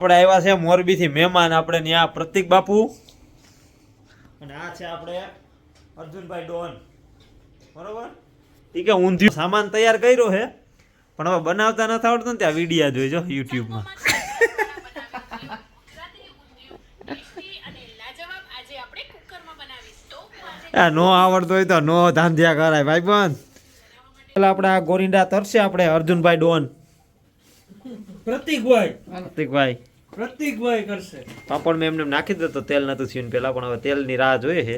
આપણે આવ્યા છે મોરબીથી મહેમાન આપણે ત્યાં પ્રતિક બાપુ અને આ છે આપણે અર્જુનભાઈ ડોન બરોબર ઠીક છે ઊંધિયું સામાન તૈયાર કર્યો છે પણ હવે બનાવતા નથી આવડતું ને ત્યાં વિડીયા જોઈજો યુટ્યુબમાં નો આવડતો હોય તો નો ધાંધિયા કરાય ભાઈ બંધ આપણે આ ગોરિંડા તરશે આપણે અર્જુનભાઈ ડોન પ્રતિકભાઈ કરશે પાપડ મેં એમને નાખી દીધો તેલ નતું થયું પેલા પણ હવે તેલની રાહ જોઈએ છે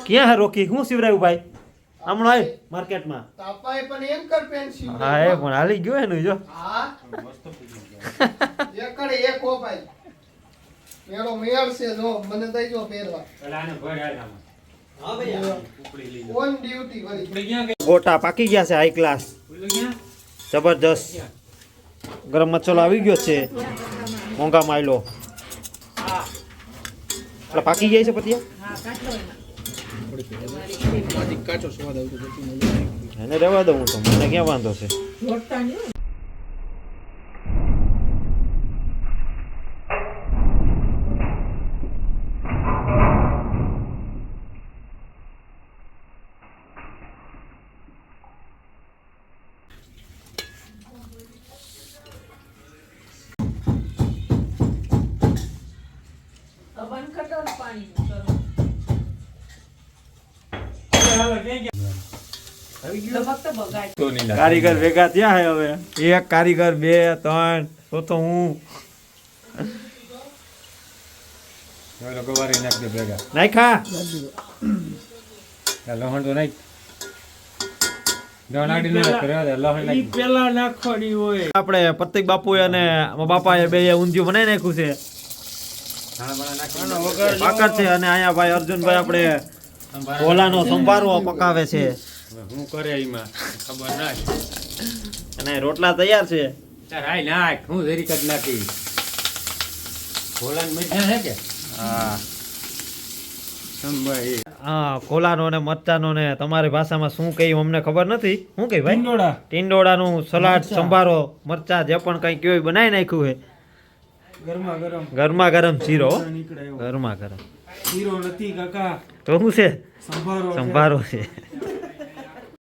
ક્યાં હે રોકી હું શિવરાયું ભાઈ હમણાં આય માર્કેટમાં હા એ પણ હાલી ગયો એનું જો ગોટા પાકી ગયા છે હાઈ ક્લાસ જબરજસ્ત ગરમ મસાલો આવી ગયો છે મોંઘા માયલો પાકી જાય છે પતિયા એને રહેવા દઉં તો મને ક્યાં વાંધો છે કારીગર ભેગા થયા હે હવે એક કારીગર 2 3 તો હું નાખા આપણે પ્રતિક બાપુ અને બાપા એ બે ઊંધિયું બનાવી નાખ્યું છે પાકર છે અને અહીંયા ભાઈ અર્જુનભાઈ આપણે કોલાનો સંભારો પકાવે છે હું કરે એમાં ખબર ના અને રોટલા તૈયાર છે ચાર આઈ નાખ હું જરી કદ નાખી કોલાન મજા છે કે હા સંભાઈ હા કોલાનો ને મરચાનો ને તમારી ભાષામાં શું કહ્યું અમને ખબર નથી શું કહી ભાઈ ટીંડોળાનું સલાડ સંભારો મરચા જે પણ કઈ કયો બનાવી નાખ્યું છે ગરમા ગરમ શીરો ગરમા ગરમ શીરો નથી કાકા તો શું છે સંભારો સંભારો છે